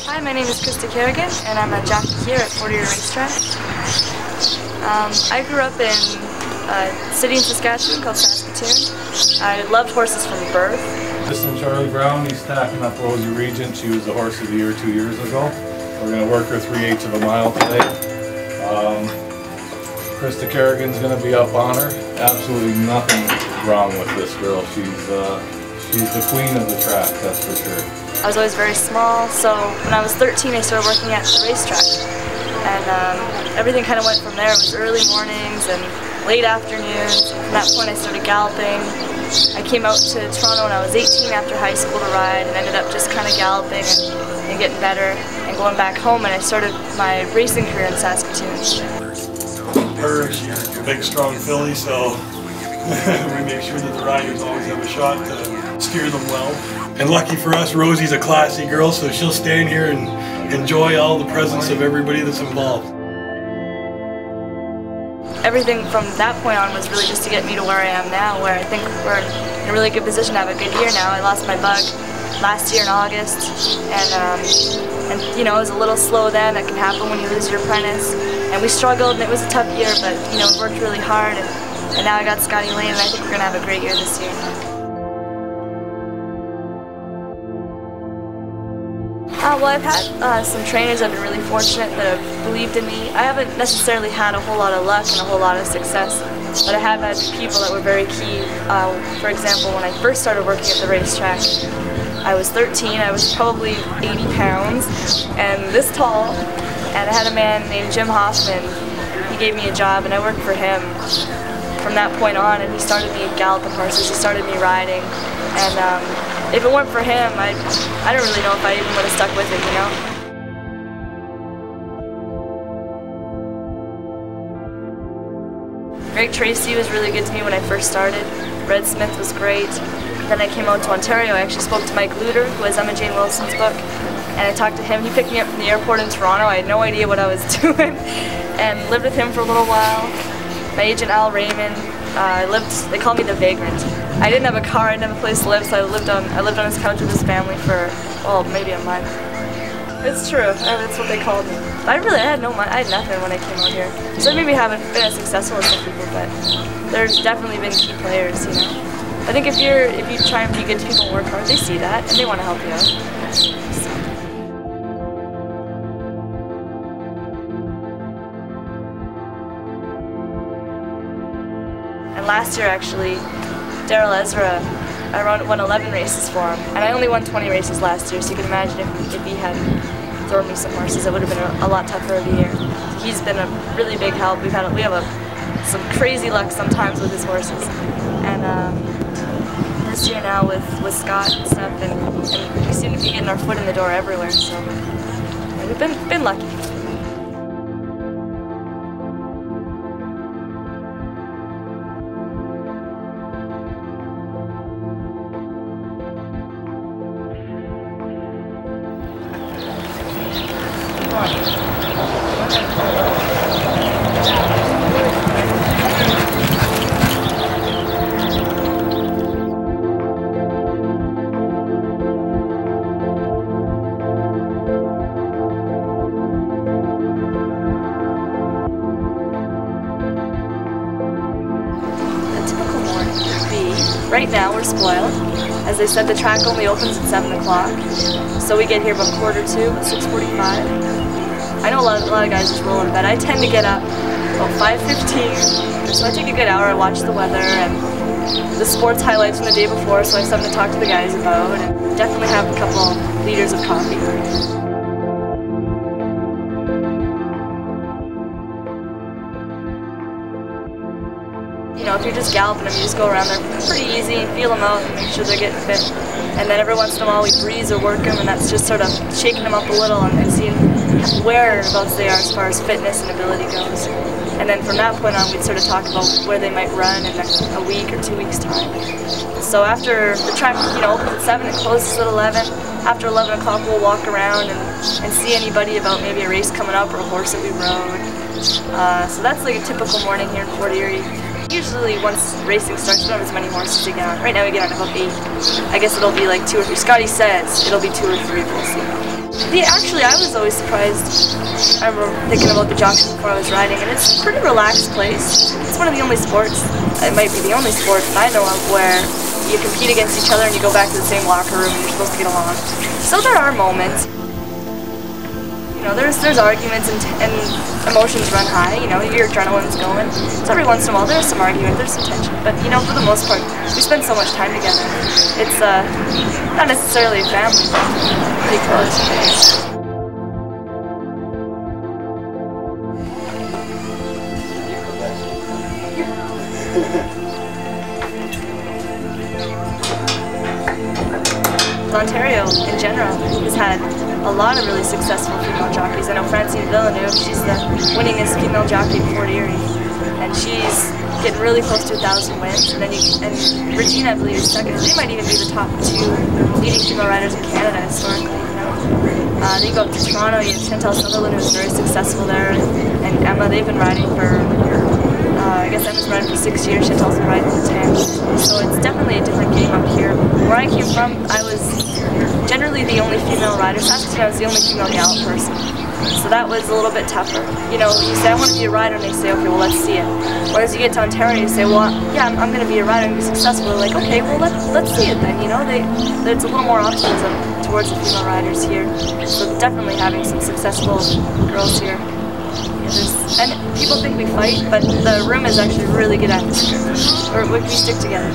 Hi, my name is Krista Carignan, and I'm a jockey here at Erie Racetrack. I grew up in a city in Saskatchewan called Saskatoon. I loved horses from birth. This is Charlie Brown. He's stacking up Rosie Regent. She was the horse of the year 2 years ago. We're going to work her 3/8 of a mile today. Krista Carrigan's going to be up on her. Absolutely nothing wrong with this girl. She's the queen of the track, that's for sure. I was always very small, so when I was 13 I started working at the racetrack. And everything kind of went from there. It was early mornings and late afternoons. From that point I started galloping. I came out to Toronto when I was 18 after high school to ride, and ended up just kind of galloping and getting better and going back home, and I started my racing career in Saskatoon. She's a big strong filly, so we make sure that the riders always have a shot to steer them well. And lucky for us, Rosie's a classy girl, so she'll stand here and enjoy all the presence of everybody that's involved. Everything from that point on was really just to get me to where I am now, where I think we're in a really good position to have a good year now. I lost my bug last year in August, and you know, it was a little slow then. That can happen when you lose your apprentice. And we struggled, and it was a tough year, but you know, we worked really hard, and now I got Scotty Lane, and I think we're going to have a great year this year. Well, I've had some trainers that have been really fortunate that have believed in me. I haven't necessarily had a whole lot of luck and a whole lot of success, but I have had people that were very key. For example, when I first started working at the racetrack, I was 13, I was probably 80 pounds, and this tall, and I had a man named Jim Hoffman. He gave me a job, and I worked for him from that point on, and he started me galloping horses, he started me riding, and if it weren't for him, I don't really know if I even would have stuck with it, you know? Greg Tracy was really good to me when I first started. Red Smith was great. Then I came out to Ontario. I actually spoke to Mike Luder, who has Emma Jane Wilson's book, and I talked to him. He picked me up from the airport in Toronto. I had no idea what I was doing, and lived with him for a little while. My agent Al Raymond, they called me the Vagrant. I didn't have a car, I didn't have a place to live, so I lived on his couch with his family for, well, maybe a month. It's true, that's what they called me. I had no money, I had nothing when I came out here. So maybe I haven't been as successful as some people, but there's definitely been key players, you know. I think if you try and be good to people and work hard, they see that, and they want to help you out. So. And last year, actually, Daryl Ezra, I won 11 races for him, and I only won 20 races last year, so you can imagine if he had thrown me some horses, it would have been a lot tougher of a year. He's been a really big help. We have some crazy luck sometimes with his horses, and this year now with Scott and stuff, and we seem to be getting our foot in the door everywhere, so we've been lucky. Right now we're spoiled. As they said, the track only opens at 7 o'clock, so we get here about 1:45, 6:45. I know a lot of guys just roll in bed. I tend to get up about 5:15, so I take a good hour, I watch the weather and the sports highlights from the day before, so I have something to talk to the guys about, and definitely have a couple liters of coffee. You know, if you're just galloping them, you just go around there pretty easy and feel them out and make sure they're getting fit. And then every once in a while we breeze or work them, and that's just sort of shaking them up a little and seeing whereabouts they are as far as fitness and ability goes. And then from that point on, we'd sort of talk about where they might run in a week or 2 weeks' time. So after the track, you know, opens at 7, it closes at 11. After 11 o'clock, we'll walk around and see anybody about maybe a race coming up or a horse that we rode. So that's like a typical morning here in Fort Erie. Usually once racing starts, we don't have as many horses to get on. Right now we get on about 8. I guess it'll be like 2 or 3. Scotty says it'll be 2 or 3, we'll see. Actually, I was always surprised. I remember thinking about the jockeys before I was riding, and it's a pretty relaxed place. It's one of the only sports, it might be the only sport that I know of, where you compete against each other and you go back to the same locker room and you're supposed to get along. So there are moments. You know, there's arguments and emotions run high, you know, your adrenaline's going. So every once in a while there's some argument, there's some tension, but you know, for the most part, we spend so much time together. It's not necessarily a family, but pretty close. Ontario, in general, has had a lot of really successful female jockeys. I know Francine Villeneuve, she's the winningest female jockey in Fort Erie, and she's getting really close to 1,000 wins. And then Regina, I believe, is second. They might even be the top 2 leading female riders in Canada historically. You know, then you go up to Toronto. You have Chantal Sutherland, who's very successful there, and Emma. They've been riding for. I guess Emma's riding for 6 years, Chantal's been riding for 10. So it's definitely a different game up here. Where I came from, I was generally the only female rider. Saskatoon, I was the only female gallant person. So that was a little bit tougher. You know, you say, I want to be a rider, and they say, okay, well, let's see it. Whereas you get to Ontario, you say, well, yeah, I'm going to be a rider and be successful. They're like, okay, well, let's see it then. You know, there's a little more optimism towards the female riders here. So definitely having some successful girls here. And people think we fight, but the room is actually really good atmosphere. We stick together.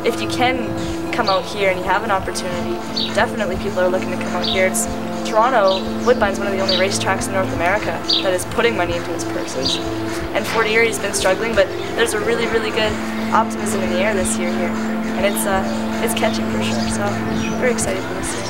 If you can come out here and you have an opportunity, definitely people are looking to come out here. It's Toronto, Woodbine's one of the only racetracks in North America that is putting money into its purses. And Fort Erie's been struggling, but there's a really, really good optimism in the air this year here. And it's catching for sure, so very excited for this year.